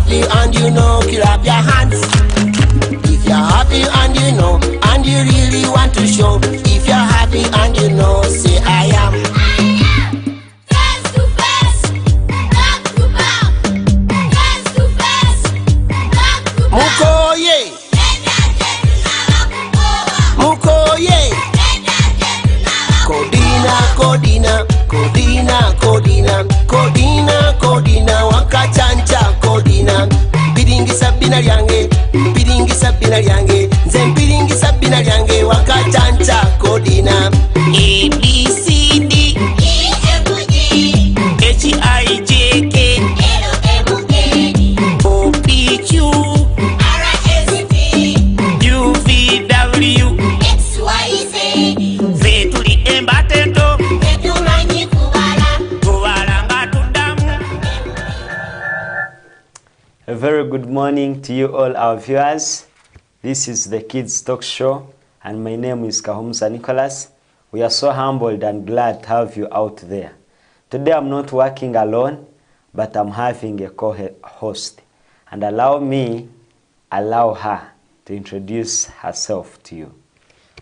happy and you know, clap your hands. If you're happy and you know, and you really want to show. If you're happy and you know, say I am. Face to face, back to back. Face to face, back to back. Mukoye, Mukoye. Kodina, Kodina, Kodina, Kodina, Kodina, Kodina, wakachancha Kodina. Biringisa bina lyange, biringisa bina lyange, nze biringisa bina lyange, wakachancha Kodina. A B C D E F G H I J K L M N O P Q R S T U V W X Y Z. Zetuli embatendo, Tetumanyi kubala. kubala nga tuddamu. A very good morning to you all our viewers. This is the Kids Talk Show and my name is Kahumza Nicholas. We are so humbled and glad to have you out there. Today I'm not working alone, but I'm having a co-host. And allow her to introduce herself to you.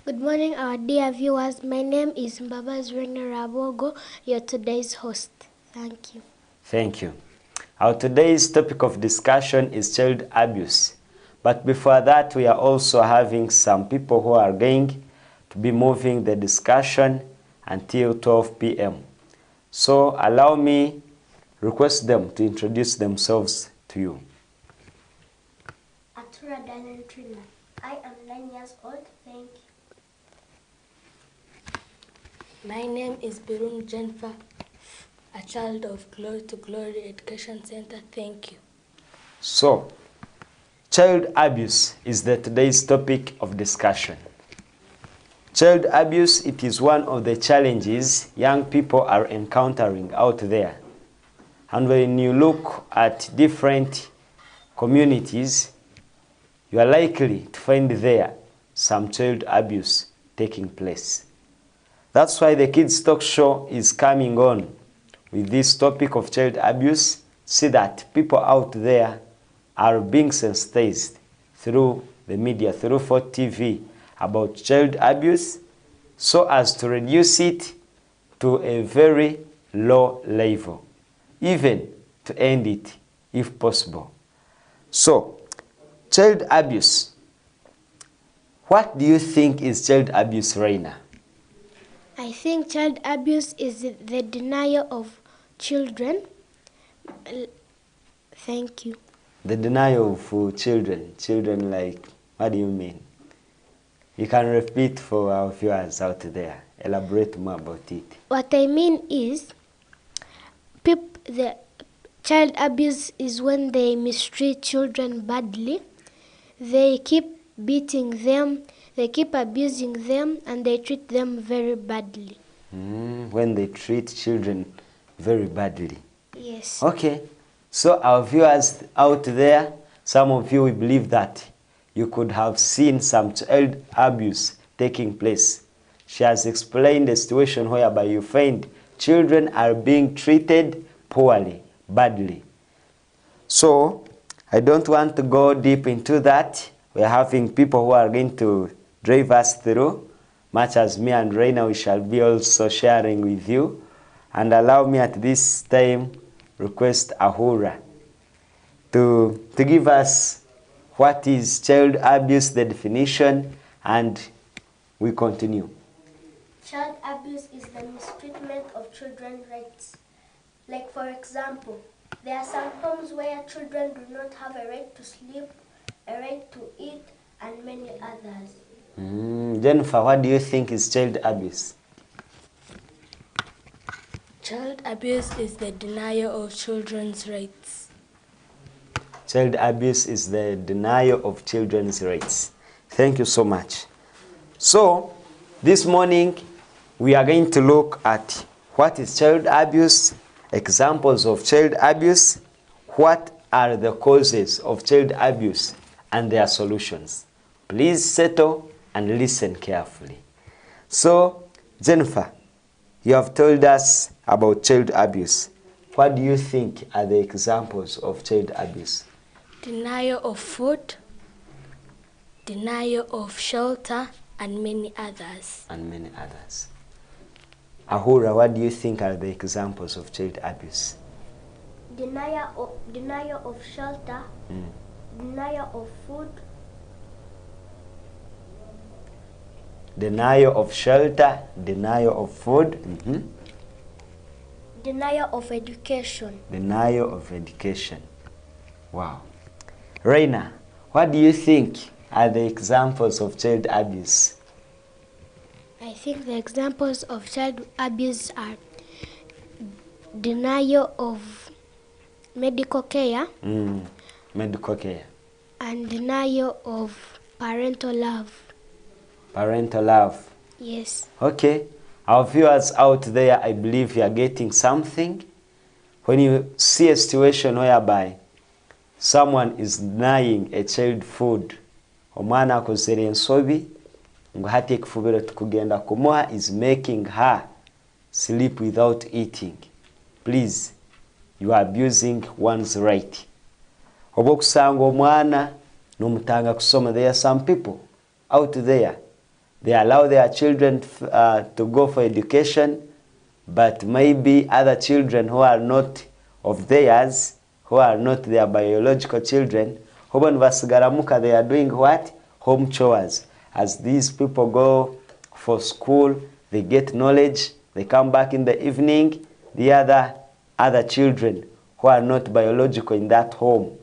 Good morning, our dear viewers. My name is Mbabaz Rene Rabogo, your today's host. Thank you. Thank you. Our today's topic of discussion is child abuse. But before that, we are also having some people who are going to be moving the discussion until 12 p.m. So allow me request them to introduce themselves to you. Atura Daniel Trina. I am 9 years old. Thank you. My name is Birun Jennifer, a child of Glory to Glory Education Center. Thank you. So, child abuse is the today's topic of discussion. Child abuse, it is one of the challenges young people are encountering out there. And when you look at different communities, you are likely to find there some child abuse taking place. That's why the Kids Talk Show is coming on with this topic of child abuse, so that people out there are being sensitized through the media, through Fort TV, about child abuse, so as to reduce it to a very low level, even to end it if possible. So, child abuse. What do you think is child abuse, Raina? I think child abuse is the denial of children. Thank you. The denial of children like, what do you mean? You can repeat for our viewers out there. Elaborate more about it. What I mean is, the child abuse is when they mistreat children badly. They keep beating them, they keep abusing them, and they treat them very badly. When they treat children very badly. Yes. Okay. So our viewers out there, some of you will believe that you could have seen some child abuse taking place. She has explained the situation whereby you find children are being treated poorly, badly. So, I don't want to go deep into that. We are having people who are going to drive us through, much as me and Raina, we shall be also sharing with you. And allow me at this time request Ahura to give us what is child abuse, the definition, and we continue. Child abuse is the mistreatment of children's rights. Like, for example, there are some homes where children do not have a right to sleep, a right to eat, and many others. Jennifer, what do you think is child abuse? Child abuse is the denial of children's rights. Child abuse is the denial of children's rights. Thank you so much. So, this morning, we are going to look at what is child abuse, examples of child abuse, what are the causes of child abuse, and their solutions. Please settle and listen carefully. So, Jennifer, you have told us about child abuse. What do you think are the examples of child abuse? denial of food, denial of shelter, and many others. And many others. Ahura, what do you think are the examples of child abuse? Denial of shelter, denial of food, Denial of shelter, denial of food, denial of education. denial of education. Wow. Reina, what do you think are the examples of child abuse? I think the examples of child abuse are denial of medical care Medical care. and denial of parental love. Parental love. Yes. Okay. Our viewers out there, I believe you are getting something. When you see a situation whereby someone is denying a child food, omwana akozere ensobi ngo hati ekifubiro tukugenda kumuha is making her sleep without eating. Please, you are abusing one's right. Oba okusanga omwana nomutanga kusoma. There are some people out there, they allow their children to go for education, but maybe other children who are not of theirs, who are not their biological children, they are doing what? Home chores. As these people go for school, they get knowledge, they come back in the evening, the other children who are not biological in that home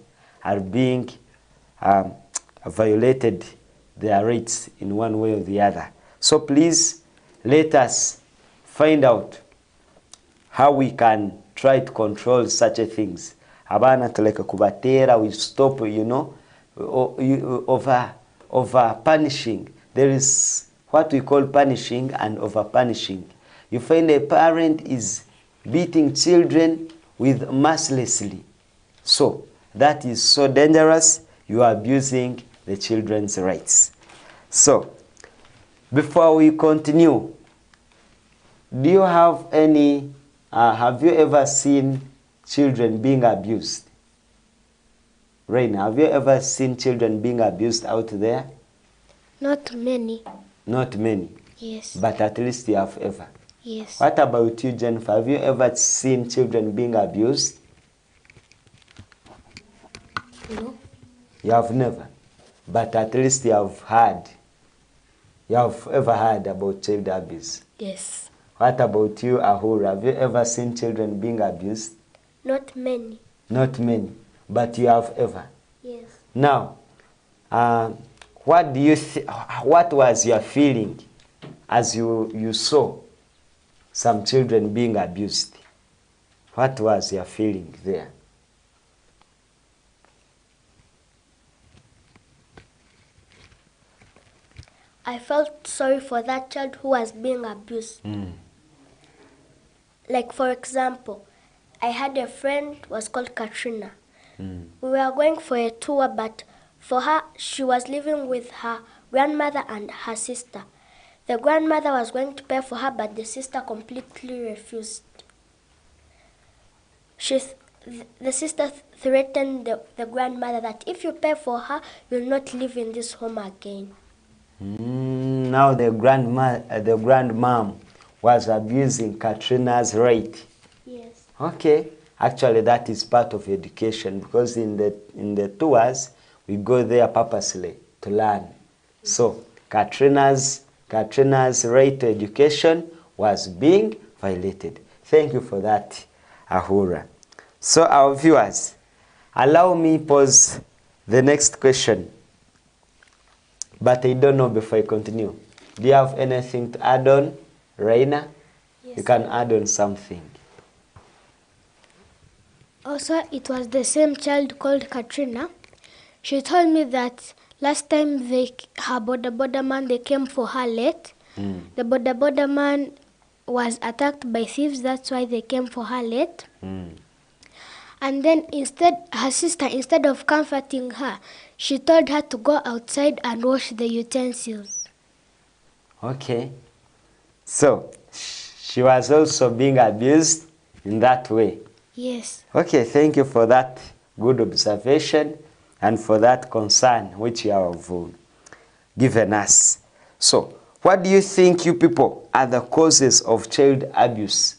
are being violated their rights in one way or the other. So please, let us find out how we can try to control such a things. Abana tuleke kubatera, we stop, over punishing. There is what we call punishing and over punishing. You find a parent is beating children with mercilessly. So that is so dangerous. You are abusing the children's rights. So before we continue, do you have any have you ever seen children being abused? Reina, have you ever seen children being abused out there? Not many. Not many, Yes. but at least you have ever. Yes. What about you, Jennifer? Have you ever seen children being abused? No. You have never, but at least you have heard. You have ever heard about child abuse. Yes. What about you, Ahura? Have you ever seen children being abused? Not many. Not many, but you have ever. Yes. Now, what do you what was your feeling as you saw some children being abused? What was your feeling there? I felt sorry for that child who was being abused. Like, for example, I had a friend was called Katrina. We were going for a tour, but for her, she was living with her grandmother and her sister. The grandmother was going to pay for her, but the sister completely refused. The sister threatened the grandmother that if you pay for her, you'll not live in this home again. Now the grandmom was abusing Katrina's right. Yes. Okay, actually that is part of education, because in the tours we go there purposely to learn. So Katrina's right to education was being violated. Thank you for that, Ahura. So our viewers, allow me pose the next question. But I don't know before I continue. Do you have anything to add on, Reina? Yes. You can add on something. Also, it was the same child called Katrina. She told me that last time her boda man, they came for her late. The boda man was attacked by thieves, that's why they came for her late. And then her sister, instead of comforting her, she told her to go outside and wash the utensils. Okay. So, she was also being abused in that way. Yes. Okay, thank you for that good observation. and for that concern which you have given us. So, what do you think, you people, are the causes of child abuse?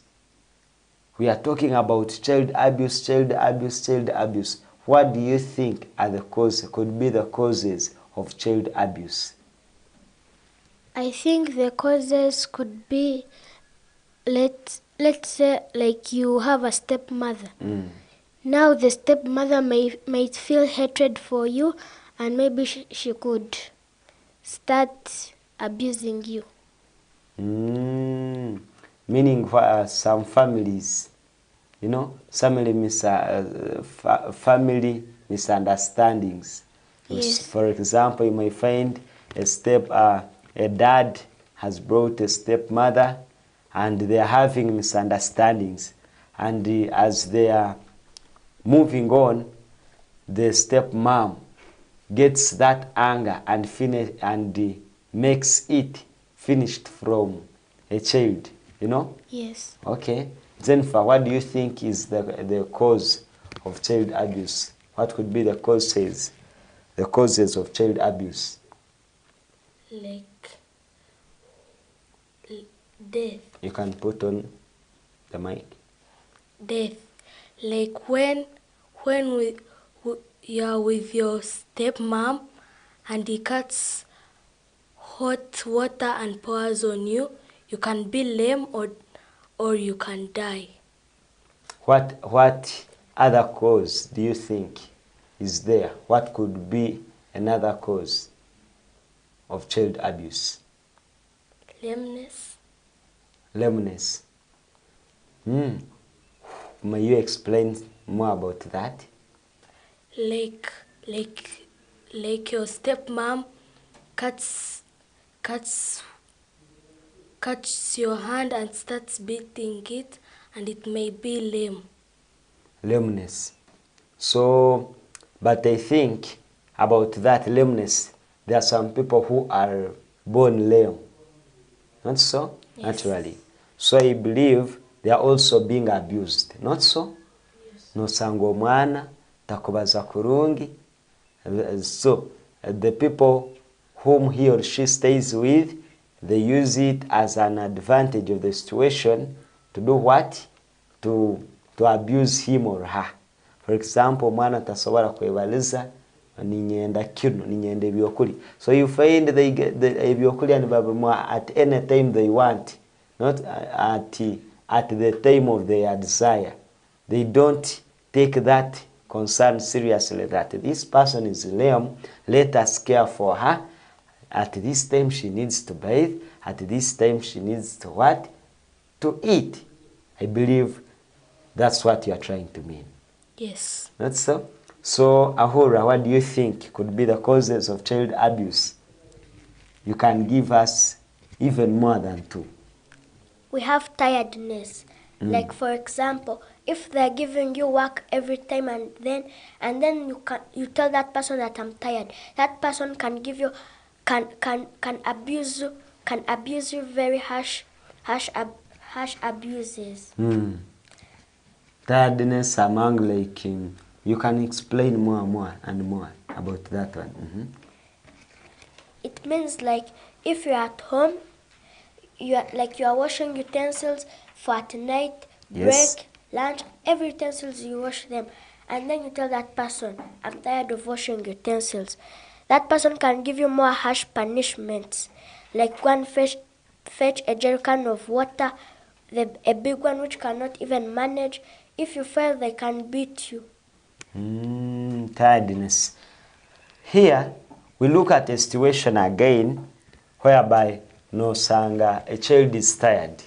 We are talking about child abuse, child abuse, child abuse. What do you think are the causes, could be the causes of child abuse? I think the causes could be, let's say, like you have a stepmother. Now the stepmother might feel hatred for you, and maybe she could start abusing you. Meaning some families, family misunderstandings. Yes. For example, you may find a dad has brought a stepmother, and they are having misunderstandings, and as they are moving on, the stepmom gets that anger and makes it finished from a child, Yes. Okay. Jennifer, what do you think is the cause of child abuse? What could be the causes of child abuse? Like death. You can put on the mic. Death. Like when you're with your stepmom and he cuts hot water and pours on you, you can be lame or you can die. What other cause do you think is there? What could be another cause of child abuse? Lameness. Lameness. May you explain more about that? Like your stepmom cuts your hand and starts beating it, and it may be lame. Lameness. So, but I think about that lameness, there are some people who are born lame. Not so? Yes. Naturally. So I believe they are also being abused. Not so? Yes. Nosanga omwana takubaza kurungi. So the people whom he or she stays with, they use it as an advantage of the situation to do what? To abuse him or her. For example, omwana tasobora kwebaliza ninyenda kino, ninyenda ebyokuli. So you find they get the ebyokuli and babamwa at any time they want, not at the time of their desire. They don't take that concern seriously, that this person is lame, let us care for her. At this time she needs to bathe, at this time she needs to what? To eat. I believe that's what you are trying to mean. Yes. Not so? So, Ahura, what do you think could be the causes of child abuse? You can give us even more than two. We have tiredness. Like for example, if they're giving you work every time and then you tell that person that I'm tired, that person can give you can abuse you very harsh abuses. Tiredness among you can explain more and more about that one. It means like if you're at home, you are washing utensils for at night, Yes. break, lunch, every utensils you wash them, and then you tell that person, I'm tired of washing utensils. That person can give you more harsh punishments, like one fetch a jerrycan of water, a big one which cannot even manage. If you fail, they can beat you. Tiredness. Here, we look at a situation again whereby nosanga a child is tired.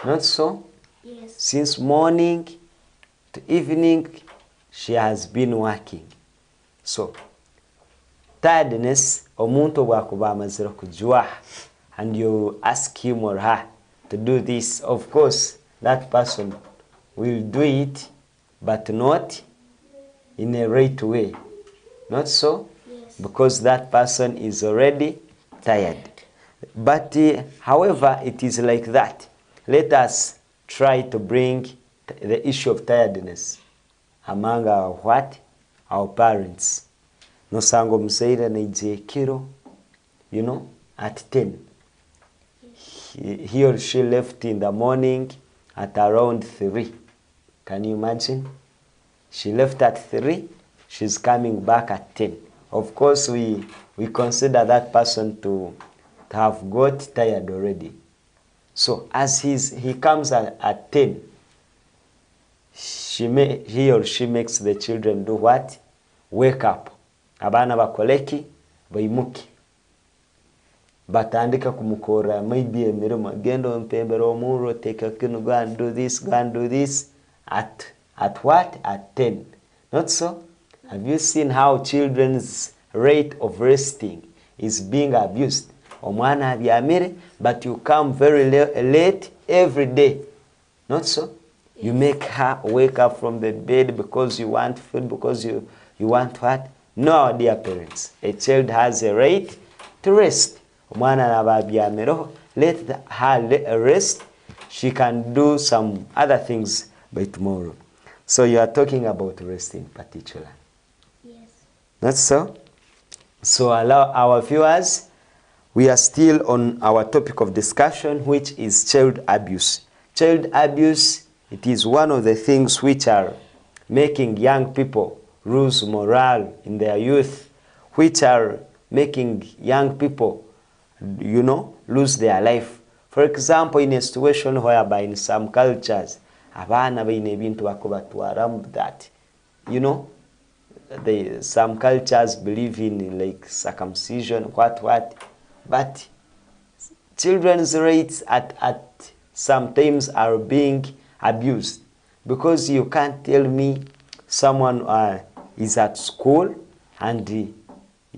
Not so? Yes. Since morning to evening, she has been working. So, tiredness, omuntu bwakuba amazira kujwa, and you ask him or her to do this, of course, that person will do it, but not in a right way. Not so? Yes. Because that person is already tired. But however, it is like that. Let us try to bring the issue of tiredness among our parents. nosanga omuzaire naijekero, you know, at 10. He or she left in the morning at around 3. Can you imagine? She left at 3, she's coming back at 10. Of course, we consider that person to have got tired already. So as he comes at 10, he or she makes the children do what? Wake up. Abana bakoleki, baimuki. Batandika kumukora, maybe emirimo gendo mpembero omuro, take a kinu, go and do this, go and do this. At what? At 10. Not so? Have you seen how children's rate of resting is being abused? Omwana abyamire, but you come very late every day. Not so? You make her wake up from the bed because you want food, because you want what? No, dear parents. A child has a right to rest. Omwana nababyamireho, let her rest. She can do some other things by tomorrow. So you are talking about rest in particular. Yes. Not so? So allow our viewers, we are still on our topic of discussion, which is child abuse. Child abuse, it is one of the things which are making young people lose morale in their youth, which are making young people, you know, lose their life. For example, in a situation whereby in some cultures, abana baine ebintu bakubatwaramu that, you know, some cultures believe in like circumcision, what, but children's rights at sometimes are being abused, because you can't tell me someone is at school and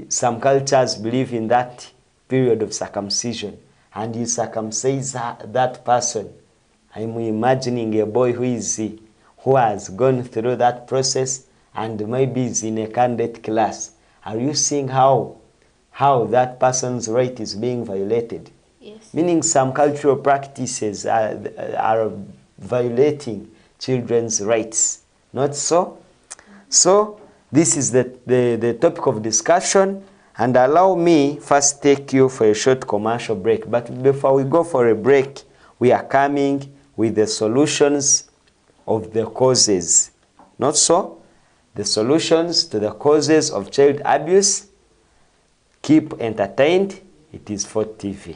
some cultures believe in that period of circumcision and you circumcise that person. I'm imagining a boy who has gone through that process and maybe is in a candidate class. Are you seeing how that person's right is being violated? Yes. Meaning some cultural practices are violating children's rights. Not so? So this is the topic of discussion, and allow me first take you for a short commercial break. But before we go for a break, we are coming with the solutions of the causes. Not so? The solutions to the causes of child abuse. Keep entertained. It is for TV.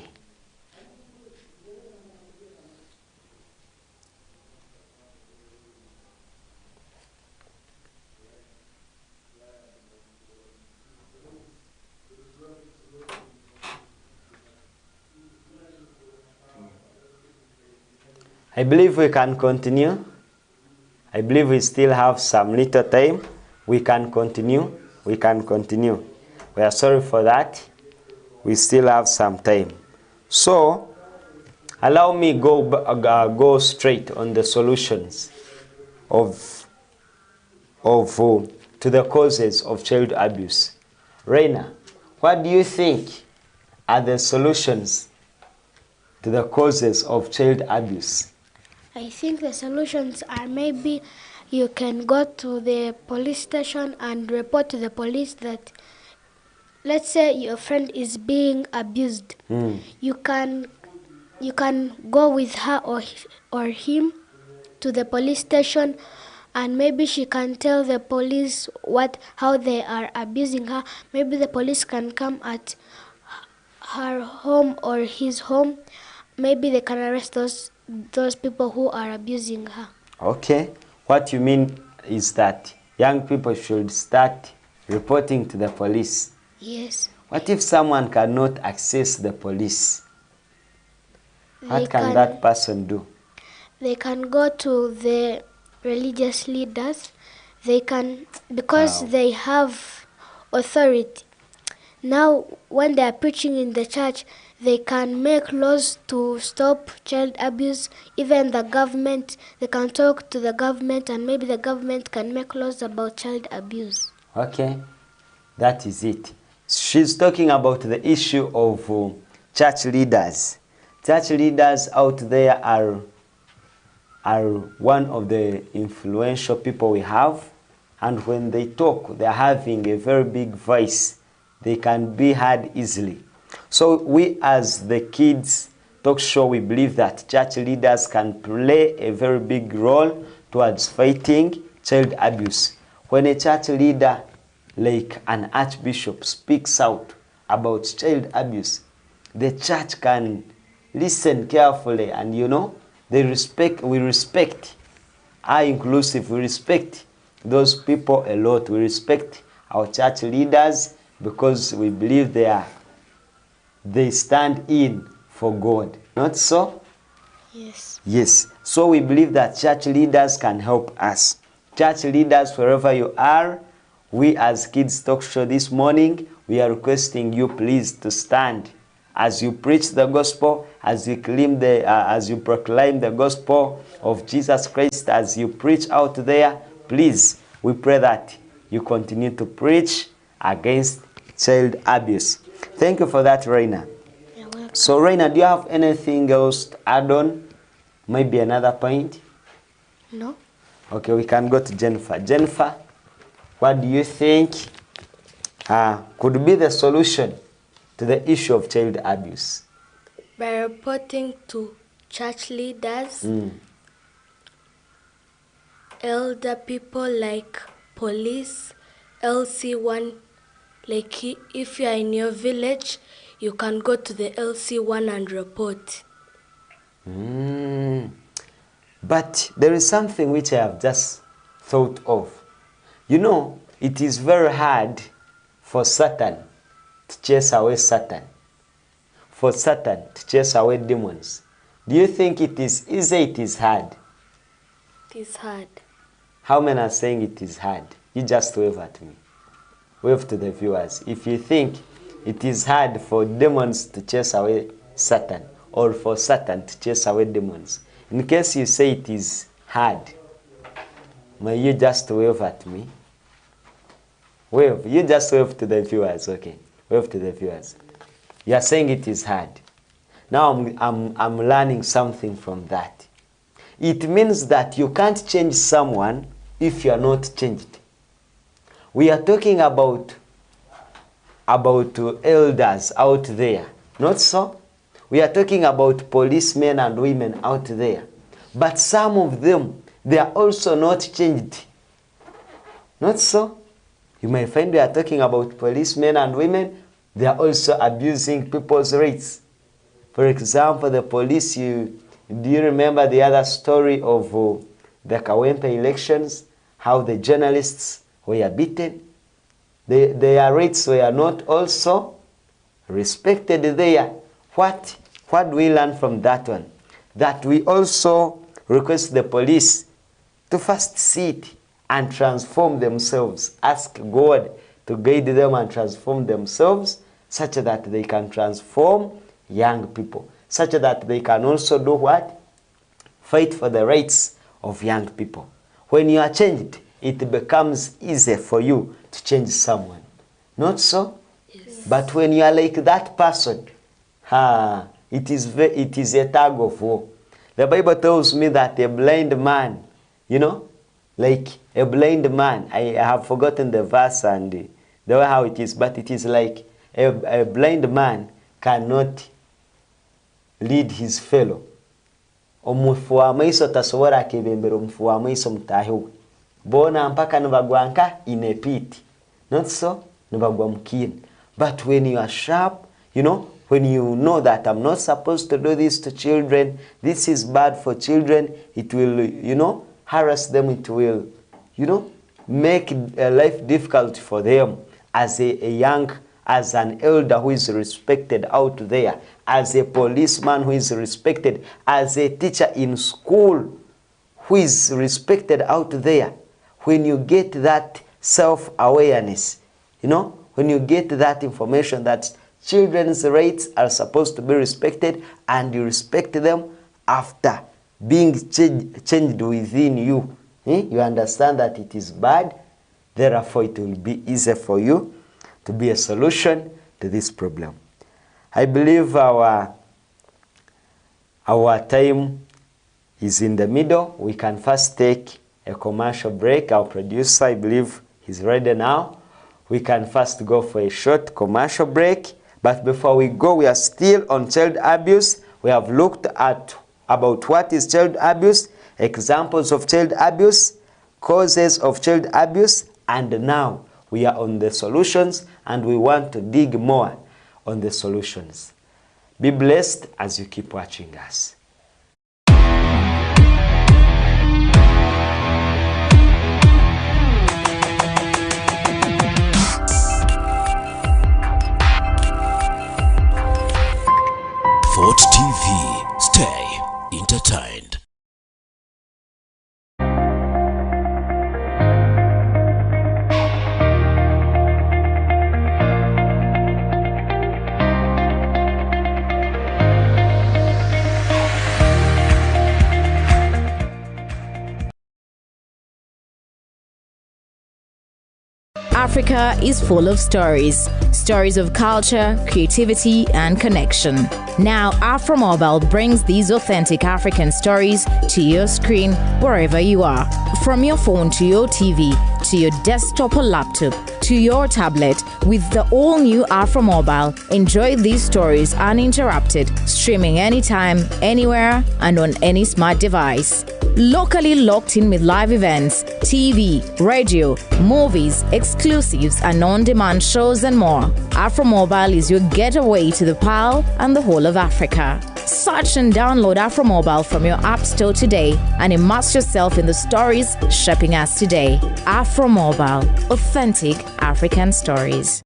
I believe we can continue. I believe we still have some little time. We can continue. We can continue. We are sorry for that. We still have some time. So, allow me go straight on the solutions to the causes of child abuse. Reina, what do you think are the solutions to the causes of child abuse? I think the solutions are maybe you can go to the police station and report to the police that, let's say your friend is being abused. You can go with her or him to the police station, and maybe she can tell the police how they are abusing her. Maybe the police can come at her home or his home. Maybe they can arrest those people who are abusing her. Okay. What you mean is that young people should start reporting to the police. Yes. What if someone cannot access the police? What can that person do? They can go to the religious leaders. They can, because they have authority. Now, when they are preaching in the church, they can make laws to stop child abuse. Even the government, they can talk to the government, and maybe the government can make laws about child abuse. Okay, that is it. She's talking about the issue of church leaders. Church leaders out there are one of the influential people we have, and when they talk, they're having a very big voice. They can be heard easily. So we as the Kids Talk Show, we believe that church leaders can play a very big role towards fighting child abuse. When a church leader like an archbishop speaks out about child abuse, the church can listen carefully, and we respect, I inclusive, we respect those people a lot. We respect our church leaders because we believe they stand in for God. Not so? Yes. Yes. So we believe that church leaders can help us. Church leaders, wherever you are, we as Kids Talk Show this morning, we are requesting you please to stand as you preach the gospel, as you proclaim the gospel of Jesus Christ, as you preach out there. Please, we pray that you continue to preach against child abuse. Thank you for that, Raina. You're welcome. So, Raina, do you have anything else to add on? Maybe another point? No? Okay, we can go to Jennifer. Jennifer, what do you think could be the solution to the issue of child abuse? By reporting to church leaders, elder people like police, LC1, like if you are in your village, you can go to the LC1 and report. But there is something which I have just thought of. It is very hard for Satan to chase away Satan. For Satan to chase away demons. Do you think it is easy? It is hard. It is hard. How many are saying it is hard? You just wave at me. Wave to the viewers. If you think it is hard for demons to chase away Satan, or for Satan to chase away demons, in case you say it is hard, may you just wave at me? Wave. You just wave to the viewers, okay? Wave to the viewers. You are saying it is hard. Now I'm learning something from that. It means that you can't change someone if you are not changed. We are talking about elders out there, not so? We are talking about policemen and women out there. But some of them, they are also not changed. Not so? You may find we are talking about policemen and women, they are also abusing people's rights. For example, the police, do you remember the other story of the Kawempe elections? How the journalists were beaten? Their rights were not also respected there. What do we learn from that one? That we also request the police to first sit and transform themselves. Ask God to guide them and transform themselves such that they can transform young people. Such that they can also do what? Fight for the rights of young people. When you are changed, it becomes easier for you to change someone. Not so? Yes. But when you are like that person, it is a tug of war. The Bible tells me that a blind man, like a blind man, I have forgotten the verse and the way how it is, but it is like a blind man cannot lead his fellow. Omufu wa maiso tasobora akebembera omufu wa maiso mutahiwe. Bona mpaka nibagwanka inepiti. Not so? Nibagwa mkini. But when you are sharp, when you know that I'm not supposed to do this to children, this is bad for children, it will, harass them, it will, make life difficult for them as as an elder who is respected out there, as a policeman who is respected, as a teacher in school who is respected out there. When you get that self-awareness, when you get that information that children's rights are supposed to be respected and you respect them after being changed within you, you understand that it is bad, therefore it will be easier for you to be a solution to this problem. I believe our time is in the middle. We can first take a commercial break. Our producer, I believe he's ready now. We can first go for a short commercial break. But before we go, we are still on child abuse. We have looked at about what is child abuse, examples of child abuse, causes of child abuse, and now we are on the solutions, and we want to dig more on the solutions. Be blessed as you keep watching us. Fort TV. Stay entertained. Africa is full of stories. Stories of culture, creativity, and connection. Now, Afromobile brings these authentic African stories to your screen wherever you are. From your phone to your TV, to your desktop or laptop, to your tablet, with the all-new Afromobile, enjoy these stories uninterrupted, streaming anytime, anywhere, and on any smart device. Locally locked in with live events, TV, radio, movies, exclusives, and on-demand shows and more. Afromobile is your getaway to the Pearl and the whole of Africa. Search and download Afromobile from your app store today and immerse yourself in the stories shaping us today. Afromobile, authentic African stories.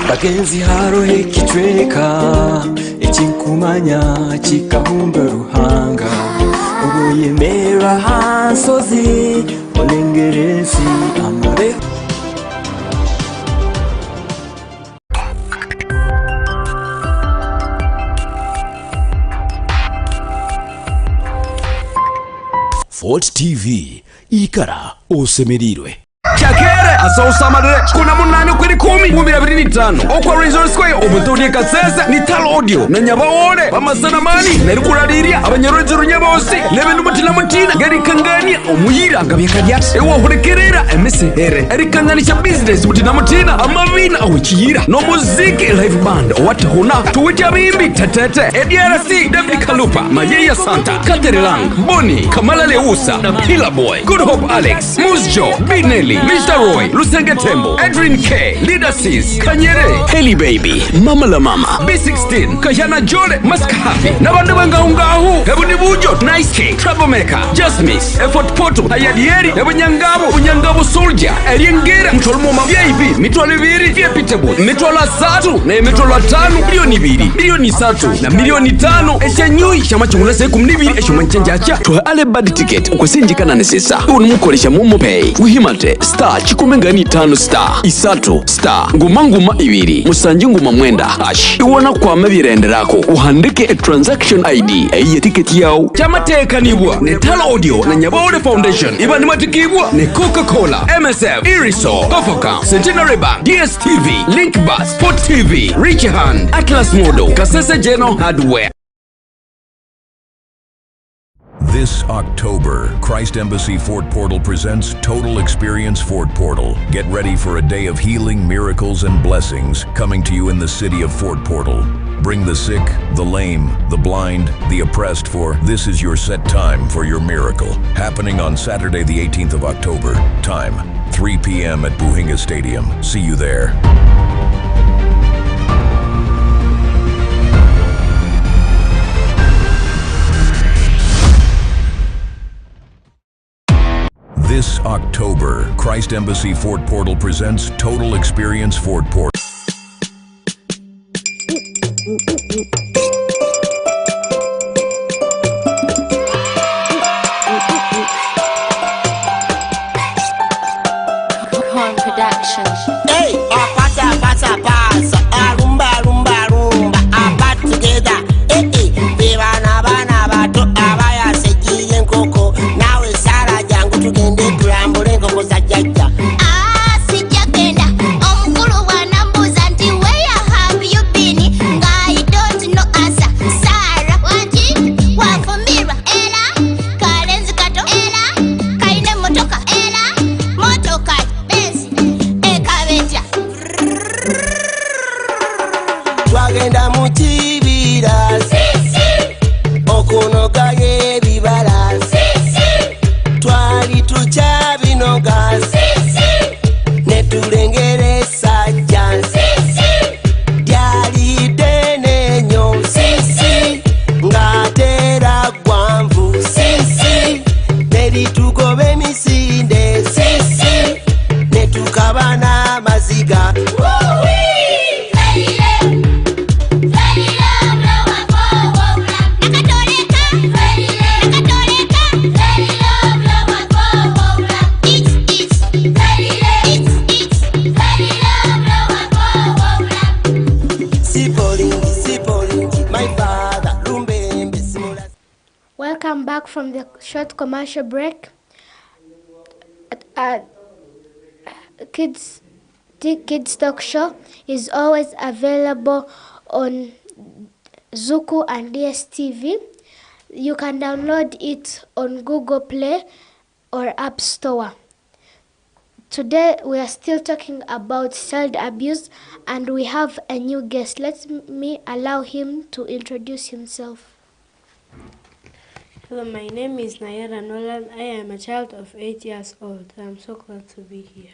Bagenzi harohe kitweka ekinkumanya kikahumba ruhanga ubuyemera hansozi olengeresi amare. Fort TV. Ikara osemerirwe. Chakere asausamadire kuna munani kuri 10 mu 2025 okwa Resort Square obuturi kasese ni Tal Audio na Nyabaore bamasanamani nari kurariria abanyaroje runyabosi lebe n'umutina mutina gari kangania omuyira ngabikajya ewo hurekerera MSR ari kanganisha business mutina mutina amavina awikira no muziki live band watahuna tuwita bimbi tatete EDRC David Kalupa Mayeya Santa Katerelang Boni Kamala Leusa na Pila Boy Good Hope Alex Musjo Binelli Mr. Roy, Lusenge Tembo, Adrian K, Leader Sis, Kanyere, Heli Baby, Mama la Mama, B16, Kajana Jole, Maska Happy, Nabanda Bangaungahu, Ebuni Bujo, Nice King, Troublemaker, Just Miss, Effort Poto, Ayadieri, Ebunyangabu, Unyangabu Soldier, Eliengera, Mtolmoma VIP, Mitwala Viri, Viepitable, Mitwala Satu, na Mitwala Tanu, Milioni Viri, Milioni Satu, na Milioni Tano, Echanui, Chamachungula Sekum Niviri, Eshumanchanjacha, Tuha Ale Bad Ticket, Ukwesinjikana Nesesa, Unumukolisha Momo Pay, Wihimate, Star chikumengani 5 star isatu star nguma ibiri musanji nguma mwenda hash iwona kwa mabirenderako uhandike a transaction ID ayi ticket yao chamateka nibwa ne Tal Audio na Nyabaore Foundation ibani matikibwa ne Coca-Cola MSF Iriso Kofoka Centenary Bank DSTV Linkbus Sport TV Rich Hand Atlas Modo Kasese Geno Hardware. This October, Christ Embassy Fort Portal presents Total Experience Fort Portal. Get ready for a day of healing, miracles, and blessings coming to you in the city of Fort Portal. Bring the sick, the lame, the blind, the oppressed, for this is your set time for your miracle. Happening on Saturday the 18th of October. Time, 3 p.m. at Buhinga Stadium. See you there. October, Christ Embassy Fort Portal presents Total Experience Fort Portal. Corn Production. Hey, pasa, pasa, pasa. Rumba, rumba, rumba. Back together. Hey, bana, bana, bato, abaya, sekiye nkoko. Nawe sara jangu tugende kurambule nkoko za jaja. Sijakenda omukulu wanambuza nti where have you been nga I don't know answer Sara wati wafumbirwa era kalenzi kato era kaine motoka era motoka besi ekabetya Twagenda mu kibira okunoga ebibala twali tukyabinoga netulengera esajja lyali ddene nnyo ng'ateera ggwanvu neritugoba emisinde netukaba n'amaziga sipolingi my father lumbembe simula. Welcome back from the short commercial break. Kids Talk Show is always available on Zuku and DSTV. You can download it on Google Play or App Store. Today we are still talking about child abuse and we have a new guest. Let me allow him to introduce himself. Hello, my name is Nayara Nolan. I am a child of 8 years old. I'm so glad to be here.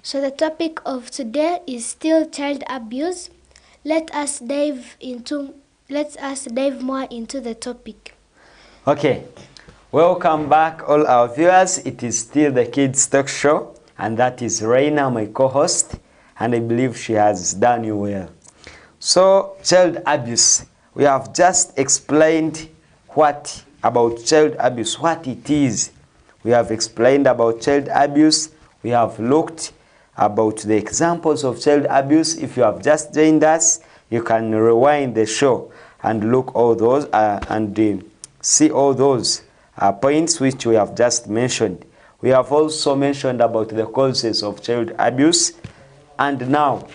So the topic of today is still child abuse. Let us dive more into the topic. Okay, welcome back all our viewers. It is still the Kids Talk Show, and that is Reina, my co-host, and I believe she has done you well. So, child abuse. We have just explained about child abuse, what it is. We have explained about child abuse. We have looked about the examples of child abuse. If you have just joined us, you can rewind the show and look all those and see all those points which we have just mentioned. We have also mentioned about the causes of child abuse, and now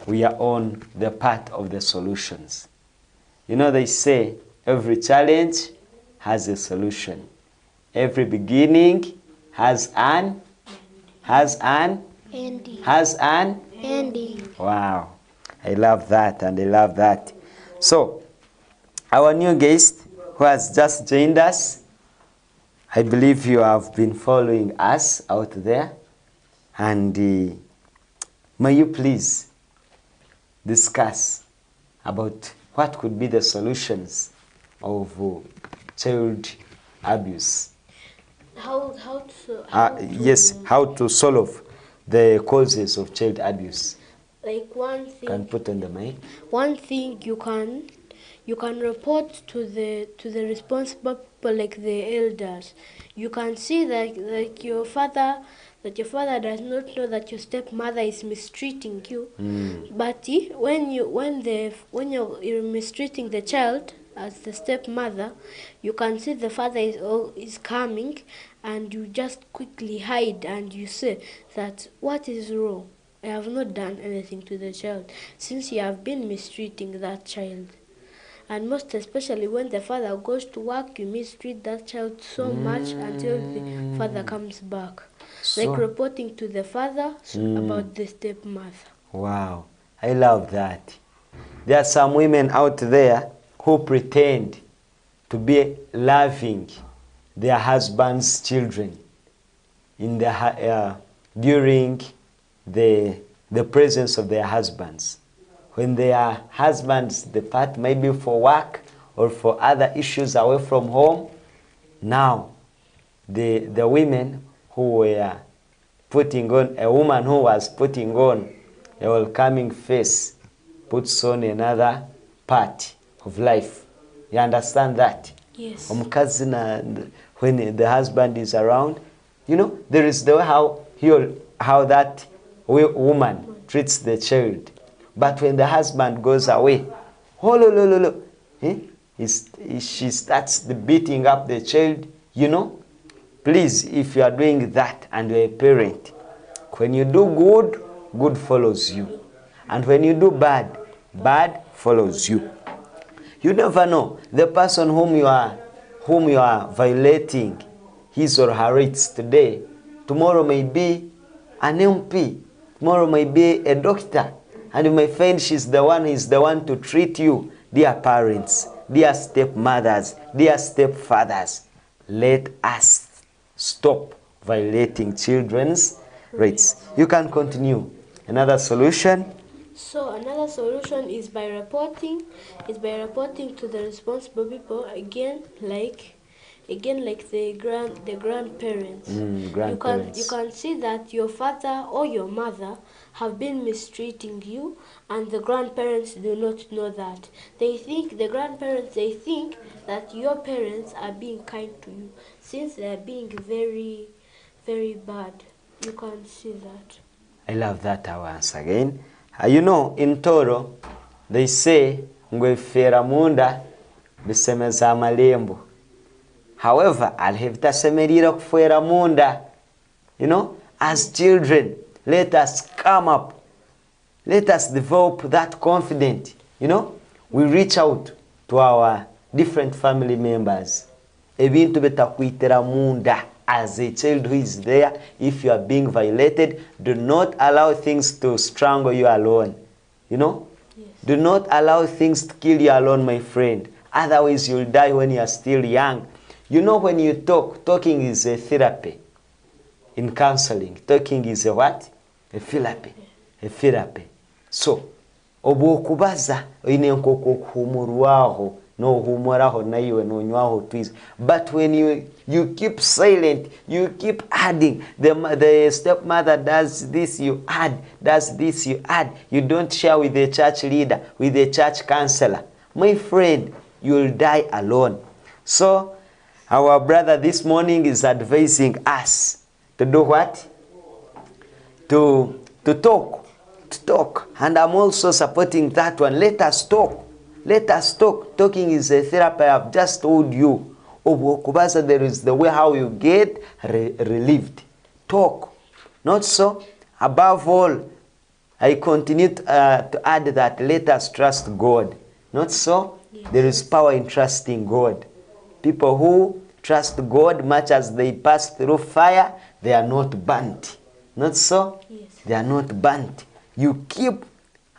we are on the part of the solutions. You know, they say every challenge has a solution. Every beginning has an Andy. Wow, I love that, and I love that. So, our new guest who has just joined us, I believe you have been following us out there, and may you please discuss about what could be the solutions of child abuse. How to solve the causes of child abuse. Like one thing. Can put on the mic. One thing you can report to the responsible people, like the elders. You can see that your father does not know that your stepmother is mistreating you. But when you're mistreating the child as the stepmother, you can see the father is coming, and you just quickly hide and you say that what is wrong? I have not done anything to the child, since you have been mistreating that child. And most especially when the father goes to work, you mistreat that child so much until the father comes back. Like reporting to the father about the stepmother. Wow, I love that. There are some women out there who pretend to be loving their husband's children in during the presence of their husbands. When their husbands depart, maybe for work or for other issues away from home, Now, the women who were putting on, a woman who was putting on a welcoming face puts on another part of life. You understand that? Yes. Omukazi when the husband is around, you know, there is the way how that woman treats the child. But when the husband goes away, she starts beating up the child, you know. Please, if you are doing that and you're a parent, when you do good, good follows you. And when you do bad, bad follows you. You never know. The person whom you are violating his or her rights today, tomorrow may be an MP, tomorrow may be a doctor, and you may find he's the one to treat you. Dear parents, dear stepmothers, dear stepfathers, let us stop violating children's rights. You can continue. Another solution? So another solution is by reporting to the responsible people, again like the grandparents. Grandparents. You can see that your father or your mother have been mistreating you, and the grandparents do not know that. The grandparents think that your parents are being kind to you, since they are being very, very bad. You can see that. I love that once again. You know, in Toro, they say, ngwefera munda bisemeza amalembo. However, alhevitasemerira kufera munda. You know, as children, let us come up. Let us develop that confidence. You know, we reach out to our different family members. Ebintu betakwitera munda. As a child who is there, if you are being violated, do not allow things to strangle you alone. You know? Yes. Do not allow things to kill you alone, my friend. Otherwise, you'll die when you are still young. You know, when you talking is a therapy. In counseling, talking is a what? A therapy. A therapy. So, obukubaza inenkoko kuhumuruaho. No humuraho na iwe no nywaho twiz. But when you keep silent, you keep adding. The stepmother does this, you add. Does this, you add. You don't share with the church leader, with the church counselor. My friend, you'll die alone. So, our brother this morning is advising us to do what? To talk. To talk. And I'm also supporting that one. Let us talk. Let us talk. Talking is a therapy. I've just told you. Kubasa, there is the way how you get relieved. Talk. Not so. Above all, I continue to add that let us trust God. Not so. Yes. There is power in trusting God. People who trust God, much as they pass through fire, they are not burnt. Not so. Yes. They are not burnt. You keep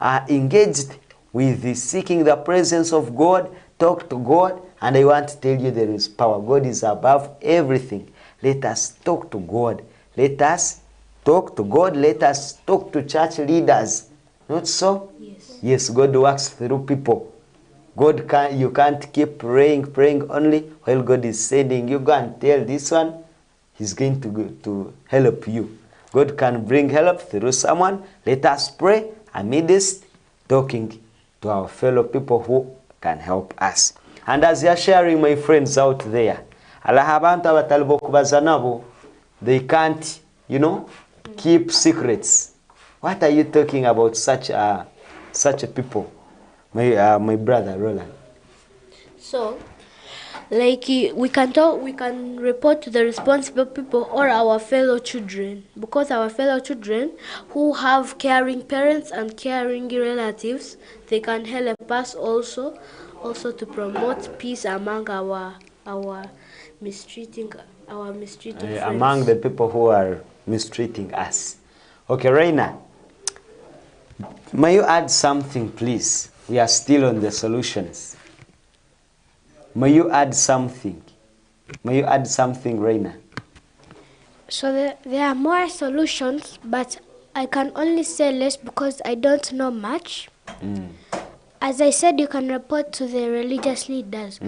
engaged with seeking the presence of God, talk to God, and I want to tell you there is power. God is above everything. Let us talk to God. Let us talk to God. Let us talk to church leaders. Not so? Yes. Yes, God works through people. You can't keep praying only while God is sending you. Go and tell this one, he's going to help you. God can bring help through someone. Let us pray amidst talking to our fellow people who can help us. And as you're sharing, my friends out there, they can't, you know, keep secrets. What are you talking about such a people, my brother Roland? So, like we can report to the responsible people or our fellow children, because our fellow children who have caring parents and caring relatives, they can help us also to promote peace among our mistreating friends. Among the people who are mistreating us. Okay, Reina, may you add something, please? We are still on the solutions. May you add something? May you add something, Reina? So there are more solutions, but I can only say less because I don't know much. As I said, you can report to the religious leaders.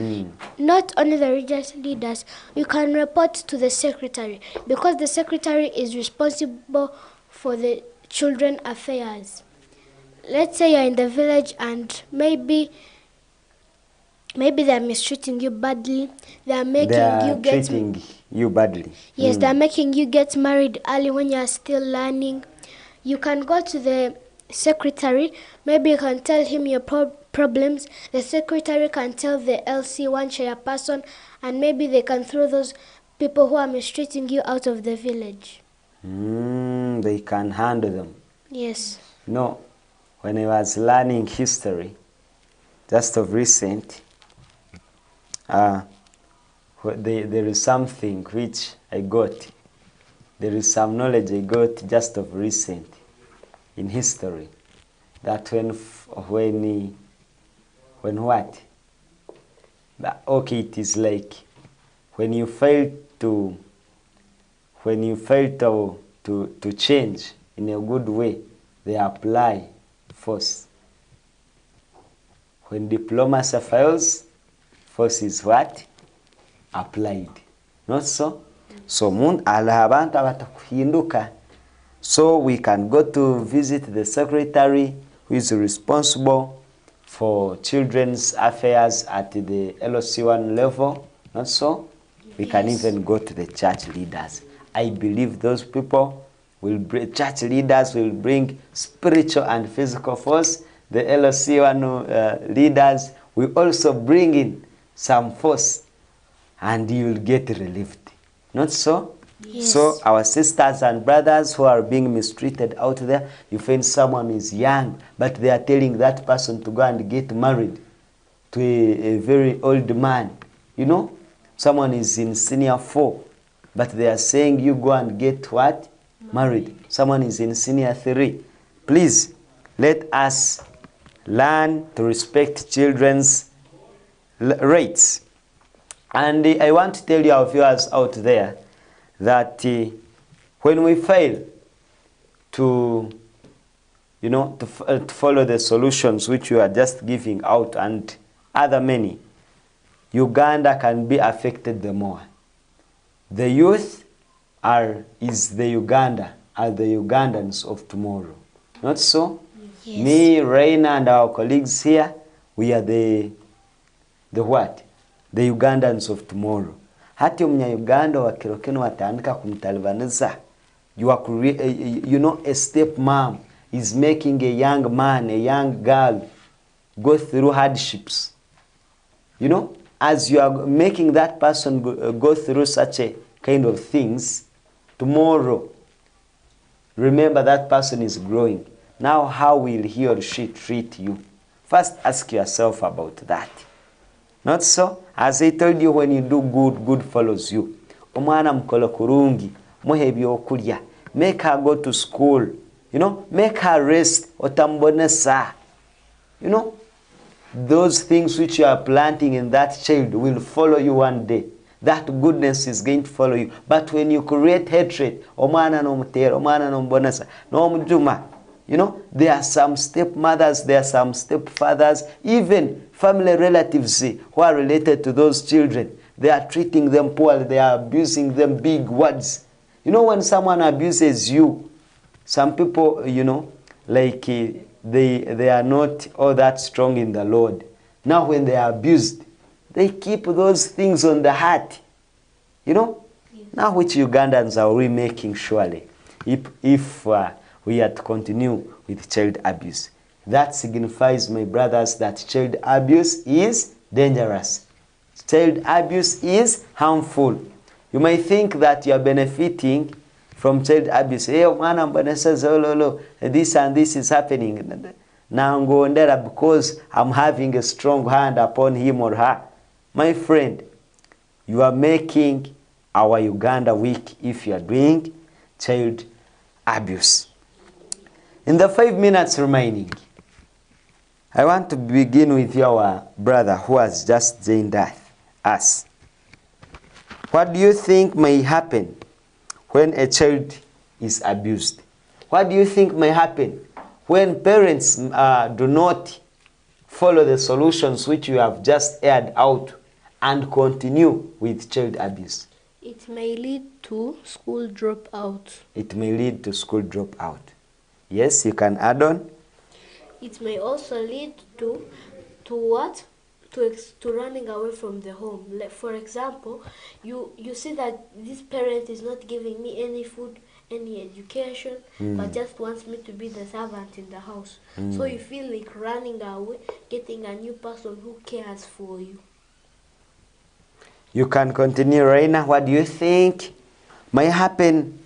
Not only the religious leaders, you can report to the secretary, because the secretary is responsible for the children affairs. Let's say you're in the village and maybe they're mistreating you badly. They're treating you badly. Yes, they're making you get married early when you're still learning. You can go to the secretary. Maybe you can tell him your problems. The secretary can tell the LC1 chairperson, and maybe they can throw those people who are mistreating you out of the village. They can handle them. Yes. No, when I was learning history, just of recent, there is something which I got. There is some knowledge I got just of recent in history, that when what? Okay, it is like when you fail to change in a good way, they apply force. When diplomacy fails, force is what? Applied. Not so? So so we can go to visit the secretary who is responsible for children's affairs at the LOC1 level. Not so? We can even go to the church leaders. I believe those people church leaders will bring spiritual and physical force. The LOC1 leaders will also bring in some force, and you will get relieved. Not so? Yes. So our sisters and brothers who are being mistreated out there, you find someone is young, but they are telling that person to go and get married to a very old man. You know, someone is in senior 4, but they are saying you go and get what? Married. Someone is in senior 3. Please, let us learn to respect children's rights. And I want to tell you, our viewers out there, that when we fail to follow the solutions which we are just giving out and other many, Uganda can be affected the more. The youth are the Ugandans of tomorrow. Not so? Yes. Me, Reina, and our colleagues here, we are the what? The Ugandans of tomorrow. Hati Uganda wa kirokeno watandika kumtalibaniza. You are a step mom is making a young man, a young girl go through hardships. You know, as you are making that person go through such a kind of things, tomorrow, remember that person is growing. Now, how will he or she treat you? First, ask yourself about that. Not so? As I told you, when you do good, good follows you. Omwana mukolo kurungi, muhe ebyokulya. Make her go to school. You know, make her rest. Otambonesa. You know, those things which you are planting in that child will follow you one day. That goodness is going to follow you. But when you create hatred, omwana no mutera, omwana no mbonesa, no mujuma, you know, there are some stepmothers, there are some stepfathers, even family relatives who are related to those children. They are treating them poorly, they are abusing them, big words. You know, when someone abuses you, some people, you know, like they are not all that strong in the Lord. Now when they are abused, they keep those things on the heart. You know? Yes. Now which Ugandans are we making surely? If we are to continue with child abuse. That signifies, my brothers, that child abuse is dangerous. Child abuse is harmful. You may think that you are benefiting from child abuse. Hey, this and this is happening. Now because I'm having a strong hand upon him or her. My friend, you are making our Uganda weak if you are doing child abuse. In the 5 minutes remaining, I want to begin with our brother who has just joined us. What do you think may happen when a child is abused? What do you think may happen when parents do not follow the solutions which you have just aired out and continue with child abuse? It may lead to school dropout. It may lead to school dropout. Yes, you can add on. It may also lead to what? To running away from the home. Like, for example, you see that this parent is not giving me any food, any education, but just wants me to be the servant in the house. So you feel like running away, getting a new person who cares for you. You can continue, Raina. What do you think may happen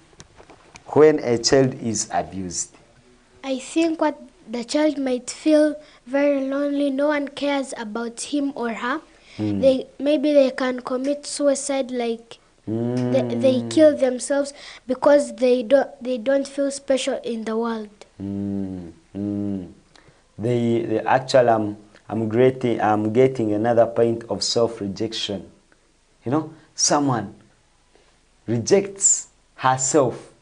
when a child is abused? I think what the child might feel very lonely. No one cares about him or her. Maybe they can commit suicide, like they kill themselves because they don't feel special in the world. They actually, I'm getting another point of self-rejection. You know, someone rejects herself,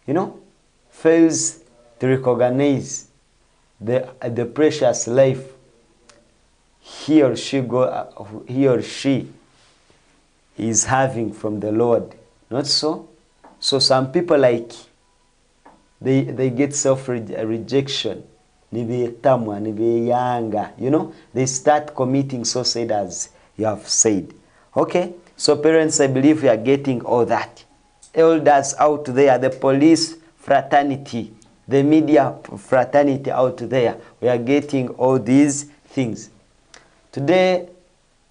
you know, fails to recognize the precious life he or she is having from the Lord. Not so? So some people, like, they get self-rejection. You know, they start committing suicide, as you have said. Okay, so parents, I believe we are getting all that. Elders out there, the police fraternity, the media fraternity out there, we are getting all these things. Today,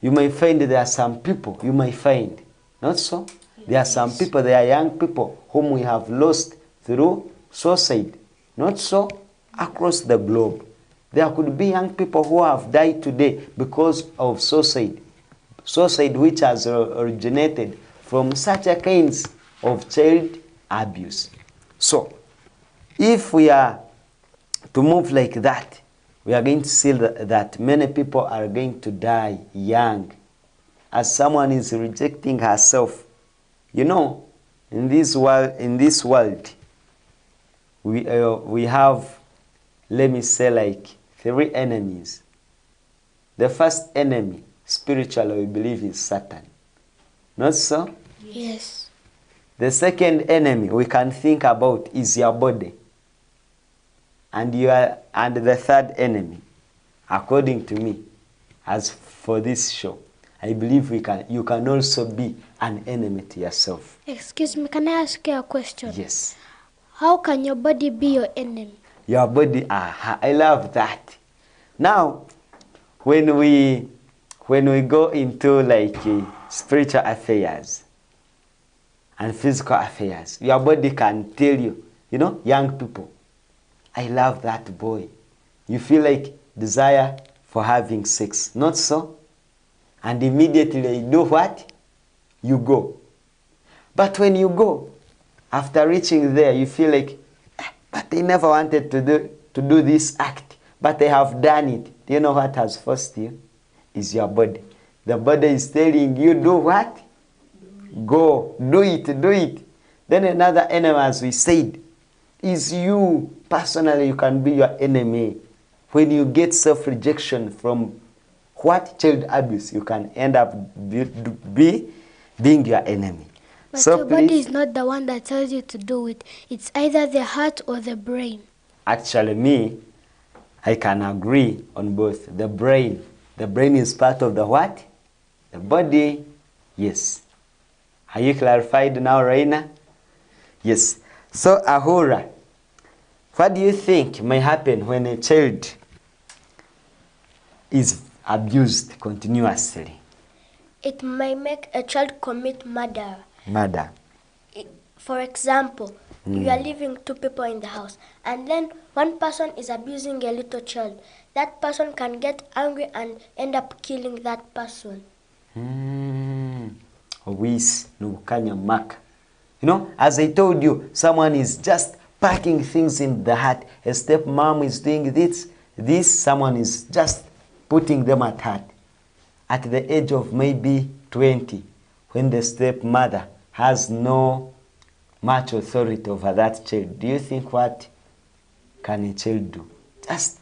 you may find there are some people, you may find, not so? There are some people, there are young people whom we have lost through suicide, not so? Across the globe. There could be young people who have died today because of suicide. Suicide which has originated from such a kinds of child abuse. So, if we are to move like that, we are going to see that many people are going to die young, as someone is rejecting herself. You know, in this world, we have, let me say, like 3 enemies. The first enemy, spiritually, we believe, is Satan. Not so? Yes. The second enemy we can think about is your body. And the third enemy, according to me, as for this show, I believe you can also be an enemy to yourself. Excuse me, can I ask you a question? Yes. How can your body be your enemy? Your body, I love that. Now, when we go into like spiritual affairs and physical affairs, your body can tell you, you know, young people, I love that boy. You feel like desire for having sex, not so? And immediately you do what? You go. But when you go, after reaching there, you feel like, but they never wanted to do this act, but they have done it. Do you know what has forced you? Is your body. The body is telling you, do what? Go, do it. Then another enemy, as we said, is you. Personally, you can be your enemy. When you get self-rejection from what? Child abuse, you can end up being your enemy. But so your body is not the one that tells you to do it. It's either the heart or the brain. Actually, I can agree on both. The brain. The brain is part of the what? The body. Yes. Are you clarified now, Raina? Yes. So, Ahura, what do you think may happen when a child is abused continuously? It may make a child commit murder. Murder. For example, you are leaving 2 people in the house, and then one person is abusing a little child. That person can get angry and end up killing that person. You know, as I told you, someone is just packing things in the heart. A stepmom is doing this, someone is just putting them at heart. At the age of maybe 20, when the stepmother has no much authority over that child, do you think what can a child do? Just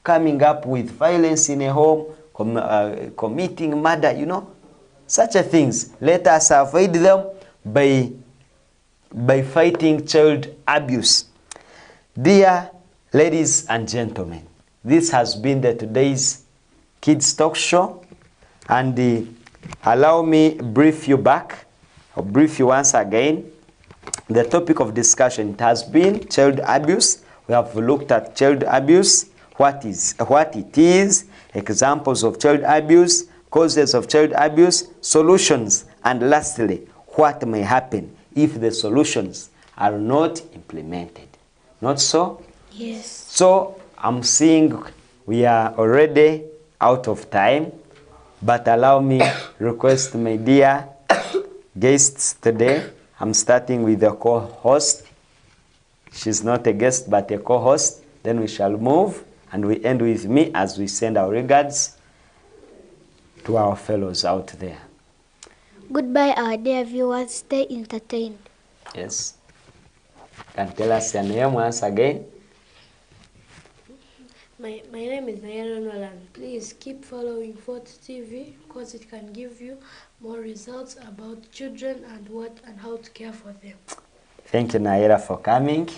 coming up with violence in a home, committing murder, you know, such a things. Let us avoid them by fighting child abuse. Dear ladies and gentlemen, this has been the today's Kids Talk Show, and allow me brief you back, or brief you once again. The topic of discussion, it has been child abuse. We have looked at child abuse, what it is, examples of child abuse, causes of child abuse, solutions, and lastly, what may happen if the solutions are not implemented. Not so? Yes. So I'm seeing we are already out of time, but allow me request my dear guests today. I'm starting with the co-host. She's not a guest but a co-host. Then we shall move and we end with me as we send our regards to our fellows out there. Goodbye, our dear viewers. Stay entertained. Yes. Can tell us your name once again? My name is Nayara Nolan. Please keep following Fort TV because it can give you more results about children and how to care for them. Thank you, Nayara, for coming.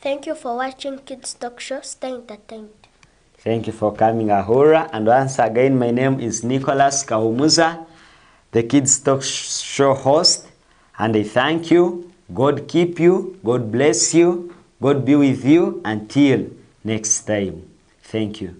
Thank you for watching Kids Talk Show. Stay entertained. Thank you for coming, Ahura. And once again, my name is Nicholas Kahumuza, the Kids Talk Show host. And I thank you. God keep you. God bless you. God be with you until next time. Thank you.